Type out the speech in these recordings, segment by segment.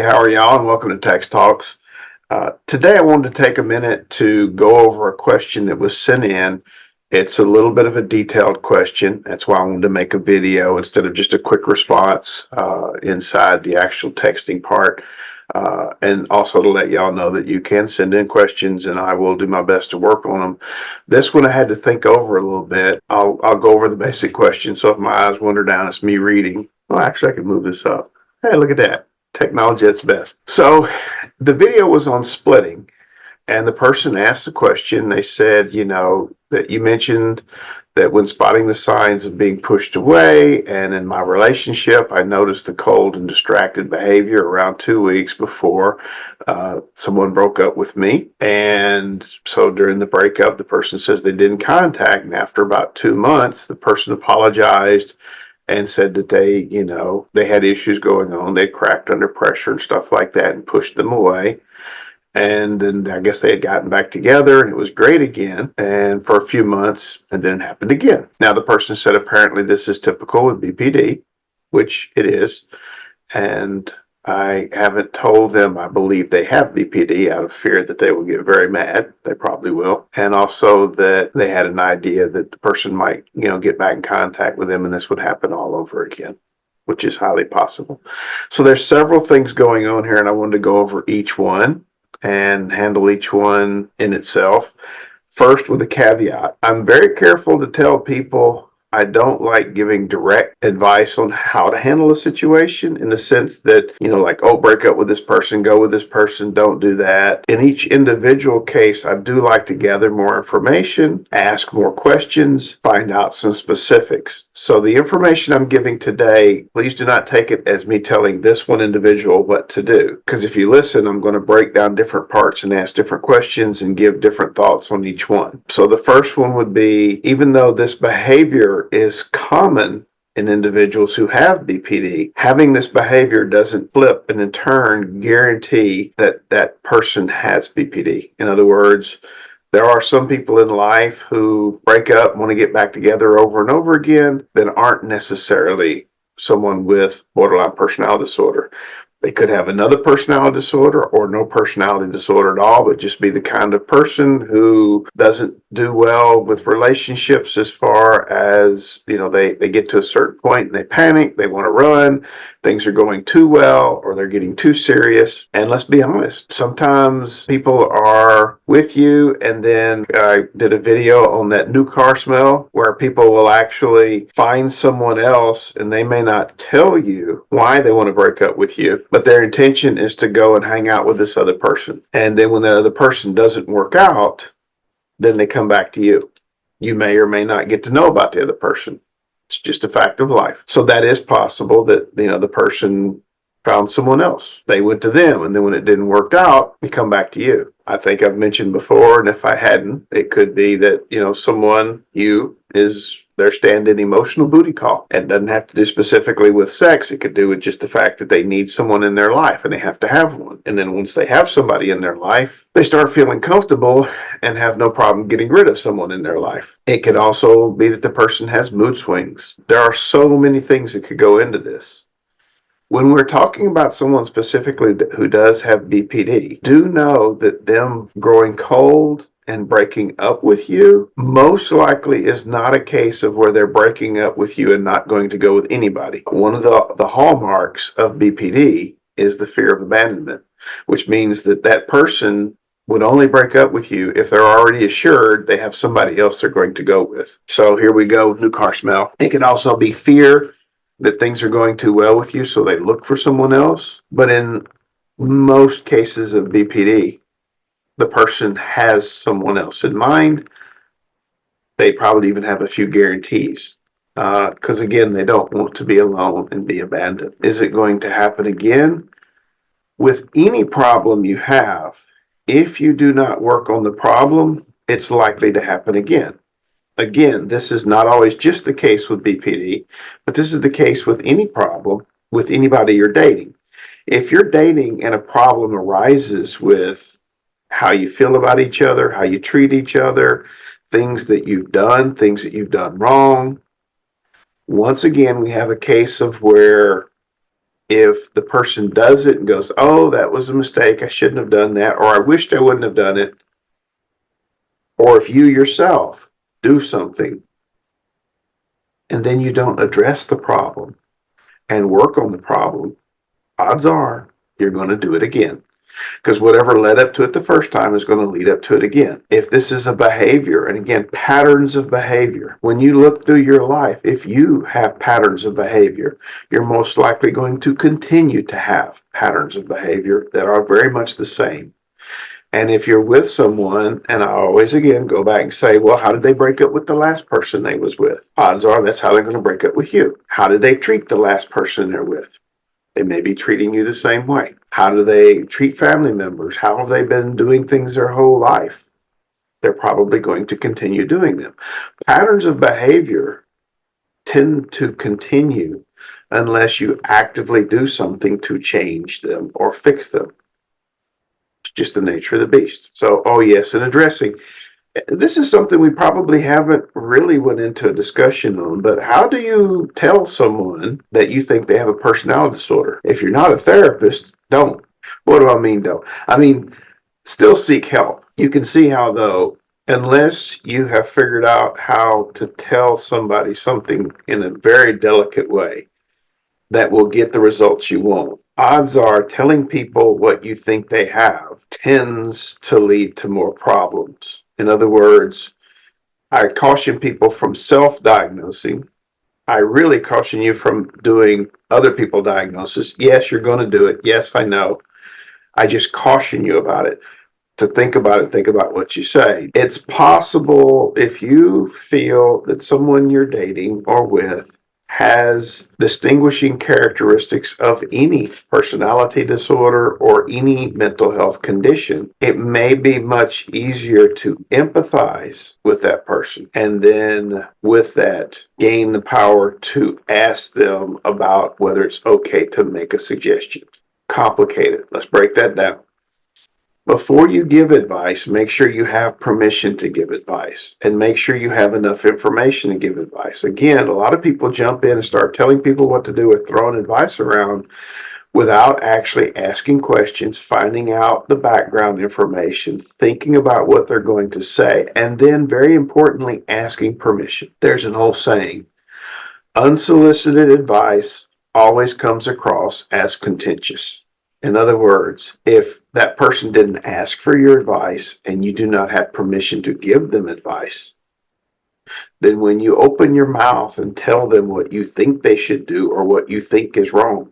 Hey, how are y'all? And welcome to Tex Talks. Today I wanted to take a minute to go over a question that was sent in. It's a little bit of a detailed question. That's why I wanted to make a video instead of just a quick response inside the actual texting part. And also to let y'all know that you can send in questions and I will do my best to work on them. This one I had to think over a little bit. I'll go over the basic question. So if my eyes wander down, it's me reading. Well, actually, I can move this up. Hey, look at that. Technology at its best. So the video was on splitting, and the person asked the question. They said, that you mentioned that when spotting the signs of being pushed away, and in my relationship, I noticed the cold and distracted behavior around 2 weeks before someone broke up with me. And so during the breakup, the person says they didn't contact, and after about 2 months, the person apologized and said that they had issues going on. They cracked under pressure and stuff like that and pushed them away. And then I guess they had gotten back together and it was great again. And for a few months, and then it happened again. Now the person said apparently this is typical with BPD, which it is. And I haven't told them I believe they have BPD out of fear that they will get very mad. They probably will. And also that they had an idea that the person might, get back in contact with them and this would happen all over again, which is highly possible. So there's several things going on here and I wanted to go over each one and handle each one in itself. First, with a caveat, I'm very careful to tell people I don't like giving direct advice on how to handle a situation in the sense that, break up with this person, go with this person, don't do that. In each individual case, I do like to gather more information, ask more questions, find out some specifics. So the information I'm giving today, please do not take it as me telling this one individual what to do. Because if you listen, I'm going to break down different parts and ask different questions and give different thoughts on each one. So the first one would be, even though this behavior is common in individuals who have BPD, having this behavior doesn't flip and in turn guarantee that that person has BPD. In other words, there are some people in life who break up, want to get back together over and over again, that aren't necessarily someone with borderline personality disorder. They could have another personality disorder or no personality disorder at all, but just be the kind of person who doesn't do well with relationships as far as, they get to a certain point and they panic, they want to run, things are going too well or they're getting too serious. And let's be honest, sometimes people are with you, and then I did a video on that new car smell where people will actually find someone else and they may not tell you why they want to break up with you, but their intention is to go and hang out with this other person. And then when the other person doesn't work out, then they come back to you. You may or may not get to know about the other person. It's just a fact of life. So that is possible that, the person found someone else. They went to them, and then when it didn't work out, they come back to you. I think I've mentioned before, and if I hadn't, it could be that, someone is their stand-in emotional booty call. It doesn't have to do specifically with sex. It could do with just the fact that they need someone in their life and they have to have one. And then once they have somebody in their life, they start feeling comfortable and have no problem getting rid of someone in their life. It could also be that the person has mood swings. There are so many things that could go into this. When we're talking about someone specifically who does have BPD, do know that them growing cold and breaking up with you most likely is not a case of where they're breaking up with you and not going to go with anybody. One of the hallmarks of BPD is the fear of abandonment, which means that that person would only break up with you if they're already assured they have somebody else they're going to go with. So here we go, new car smell. It can also be fear that things are going too well with you, so they look for someone else. But in most cases of BPD, the person has someone else in mind. They probably even have a few guarantees because, again, they don't want to be alone and be abandoned. Is it going to happen again? With any problem you have, if you do not work on the problem, it's likely to happen again. Again, this is not always just the case with BPD, but this is the case with any problem with anybody you're dating. If you're dating and a problem arises with how you feel about each other, how you treat each other, things that you've done wrong, once again, we have a case of where if the person does it and goes, oh, that was a mistake, I shouldn't have done that, or I wished I wouldn't have done it, or if you yourself do something and then you don't address the problem and work on the problem, odds are you're going to do it again. Because whatever led up to it the first time is going to lead up to it again. If this is a behavior, and again, patterns of behavior, when you look through your life, if you have patterns of behavior, you're most likely going to continue to have patterns of behavior that are very much the same. And if you're with someone, and I always again go back and say, well, how did they break up with the last person they was with? Odds are that's how they're going to break up with you. How did they treat the last person they're with? They may be treating you the same way. How do they treat family members? How have they been doing things their whole life? They're probably going to continue doing them. Patterns of behavior tend to continue unless you actively do something to change them or fix them. It's just the nature of the beast. So, oh yes, and addressing. This is something we probably haven't really went into a discussion on, but how do you tell someone that you think they have a personality disorder? If you're not a therapist, don't. What do I mean, don't? I mean, still seek help. You can see how, though, unless you have figured out how to tell somebody something in a very delicate way that will get the results you want, odds are telling people what you think they have tends to lead to more problems. In other words, I caution people from self-diagnosing. I really caution you from doing other people diagnosis. Yes, you're going to do it. Yes, I know. I just caution you about it. To think about it, think about what you say. It's possible if you feel that someone you're dating or with has distinguishing characteristics of any personality disorder or any mental health condition, it may be much easier to empathize with that person and then with that gain the power to ask them about whether it's okay to make a suggestion. Complicated. Let's break that down. Before you give advice, make sure you have permission to give advice and make sure you have enough information to give advice. Again, a lot of people jump in and start telling people what to do or throwing advice around without actually asking questions, finding out the background information, thinking about what they're going to say, and then, very importantly, asking permission. There's an old saying, unsolicited advice always comes across as contentious. In other words, if that person didn't ask for your advice and you do not have permission to give them advice, then when you open your mouth and tell them what you think they should do or what you think is wrong,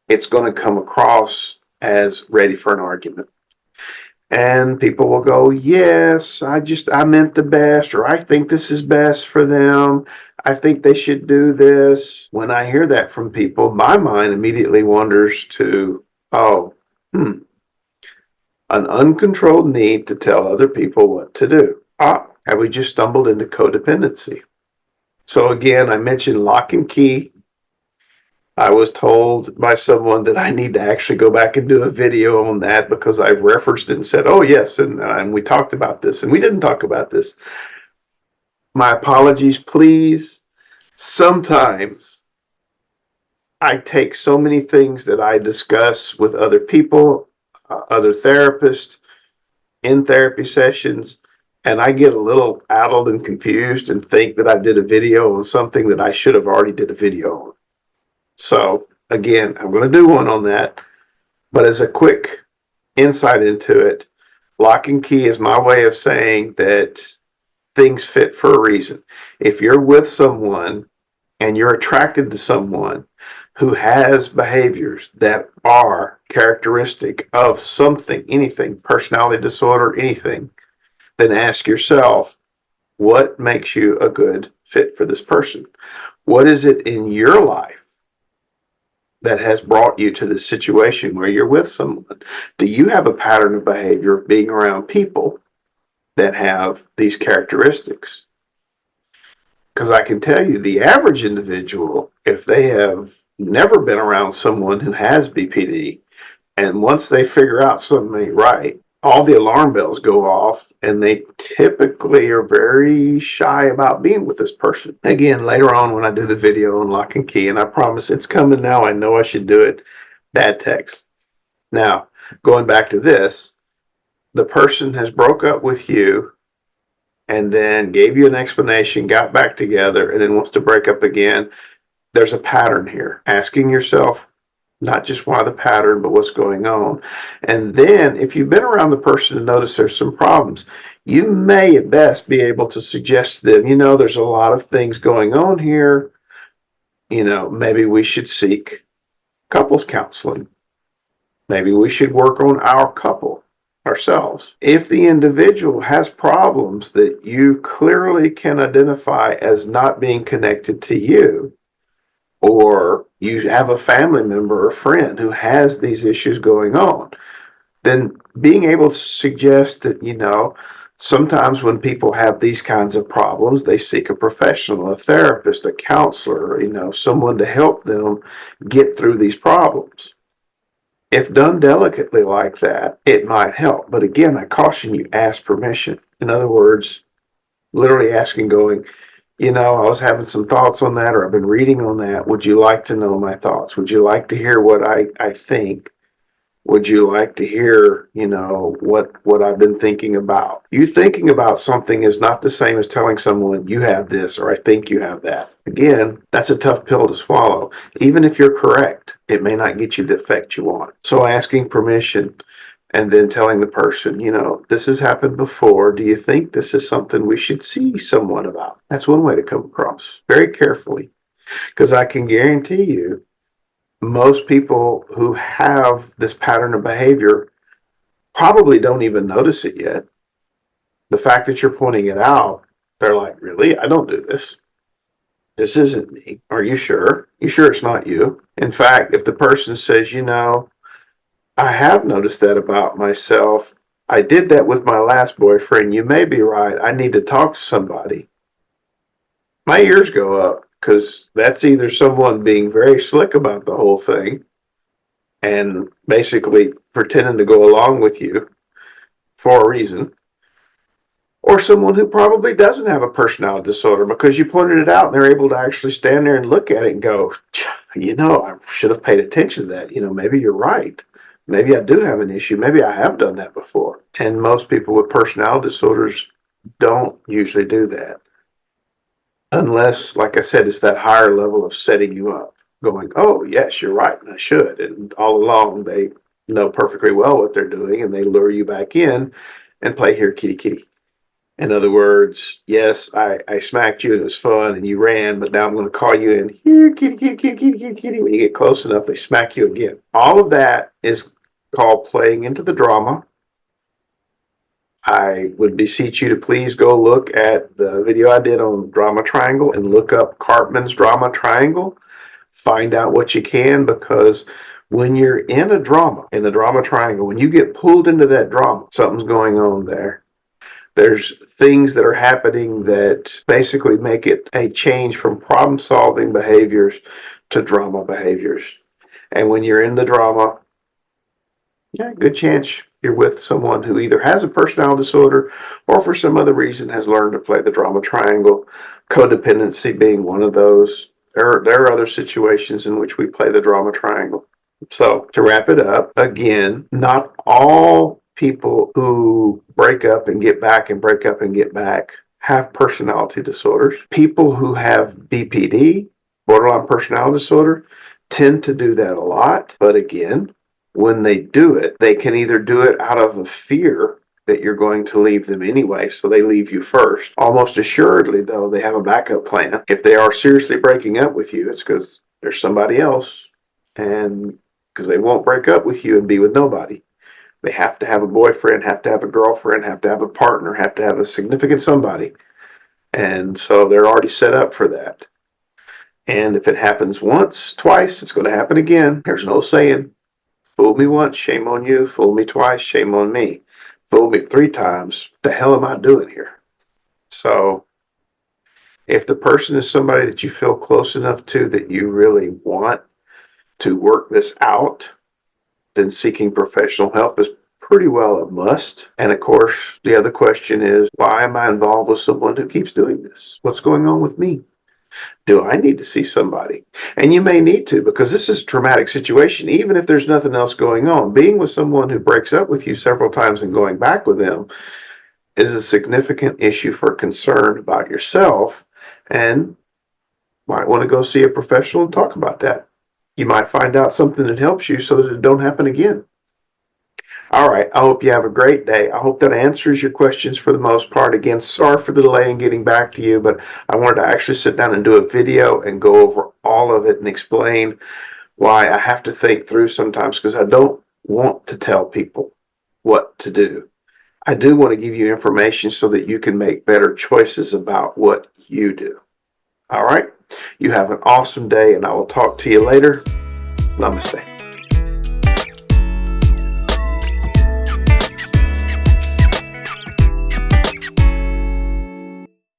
it's going to come across as ready for an argument. And people will go, yes, I meant the best, or I think this is best for them. I think they should do this. When I hear that from people, my mind immediately wanders to, an uncontrolled need to tell other people what to do. Have we just stumbled into codependency? So again, I mentioned lock and key. I was told by someone that I need to actually go back and do a video on that because I've referenced it and said, oh yes, and we talked about this, and we didn't talk about this. My apologies, please. Sometimes I take so many things that I discuss with other people, other therapists, in therapy sessions, and I get a little addled and confused and think that I did a video on something that I should have already did a video on. So again, I'm going to do one on that, but as a quick insight into it, lock and key is my way of saying that things fit for a reason. If you're with someone and you're attracted to someone who has behaviors that are characteristic of something, anything, personality disorder, anything, then ask yourself, what makes you a good fit for this person? What is it in your life that has brought you to this situation where you're with someone? Do you have a pattern of behavior of being around people that have these characteristics? Because I can tell you, the average individual, if they have never been around someone who has BPD, and once they figure out something ain't right, all the alarm bells go off, and they typically are very shy about being with this person. Again, later on when I do the video on lock and key, and I promise it's coming now, I know I should do it, bad text. Now, going back to this, the person has broke up with you and then gave you an explanation, got back together, and then wants to break up again. There's a pattern here. Asking yourself, not just why the pattern, but what's going on. And then if you've been around the person and notice there's some problems, you may at best be able to suggest to them, there's a lot of things going on here. Maybe we should seek couples counseling. Maybe we should work on our couple ourselves. If the individual has problems that you clearly can identify as not being connected to you, or you have a family member or friend who has these issues going on, then being able to suggest that, sometimes when people have these kinds of problems, they seek a professional, a therapist, a counselor, someone to help them get through these problems. If done delicately like that, it might help. But again, I caution you, ask permission. In other words, literally asking, going, I was having some thoughts on that, or I've been reading on that. Would you like to know my thoughts? Would you like to hear what I think? Would you like to hear, what I've been thinking about? You thinking about something is not the same as telling someone you have this or I think you have that. Again, that's a tough pill to swallow. Even if you're correct, it may not get you the effect you want. So asking permission and then telling the person, this has happened before. Do you think this is something we should see someone about? That's one way to come across very carefully, because I can guarantee you, most people who have this pattern of behavior probably don't even notice it yet. The fact that you're pointing it out, they're like, really? I don't do this. This isn't me. Are you sure? You sure it's not you? In fact, if the person says, I have noticed that about myself. I did that with my last boyfriend. You may be right. I need to talk to somebody. My ears go up, because that's either someone being very slick about the whole thing and basically pretending to go along with you for a reason, or someone who probably doesn't have a personality disorder because you pointed it out and they're able to actually stand there and look at it and go, I should have paid attention to that. Maybe you're right. Maybe I do have an issue. Maybe I have done that before. And most people with personality disorders don't usually do that. Unless, like I said, it's that higher level of setting you up, going, oh, yes, you're right, and I should. And all along, they know perfectly well what they're doing, and they lure you back in and play here, kitty, kitty. In other words, yes, I smacked you and it was fun and you ran, but now I'm going to call you in here, kitty, kitty, kitty, kitty, kitty, kitty. When you get close enough, they smack you again. All of that is called playing into the drama. I would beseech you to please go look at the video I did on drama triangle and look up Cartman's drama triangle. Find out what you can, because when you're in a drama, in the drama triangle, when you get pulled into that drama, something's going on there. There's things that are happening that basically make it a change from problem-solving behaviors to drama behaviors. And when you're in the drama, good chance you're with someone who either has a personality disorder or for some other reason has learned to play the drama triangle, codependency being one of those. There are other situations in which we play the drama triangle. So to wrap it up, again, not all people who break up and get back and break up and get back have personality disorders. People who have BPD, borderline personality disorder, tend to do that a lot. But again, when they do it, they can either do it out of a fear that you're going to leave them anyway, so they leave you first. Almost assuredly, though, they have a backup plan. If they are seriously breaking up with you, it's because there's somebody else, and because they won't break up with you and be with nobody. They have to have a boyfriend, have to have a girlfriend, have to have a partner, have to have a significant somebody. And so they're already set up for that. And if it happens once, twice, it's going to happen again. There's no saying, fool me once, shame on you. Fool me twice, shame on me. Fool me 3 times, what the hell am I doing here? So if the person is somebody that you feel close enough to that you really want to work this out, then seeking professional help is pretty well a must. And of course, the other question is, why am I involved with someone who keeps doing this? What's going on with me? Do I need to see somebody? And you may need to, because this is a traumatic situation. Even if there's nothing else going on, being with someone who breaks up with you several times and going back with them is a significant issue for concern about yourself, and might want to go see a professional and talk about that. You might find out something that helps you so that it don't happen again. All right, I hope you have a great day. I hope that answers your questions for the most part. Again, sorry for the delay in getting back to you, but I wanted to actually sit down and do a video and go over all of it and explain why I have to think through sometimes, because I don't want to tell people what to do. I do want to give you information so that you can make better choices about what you do. All right, you have an awesome day, and I will talk to you later. Namaste.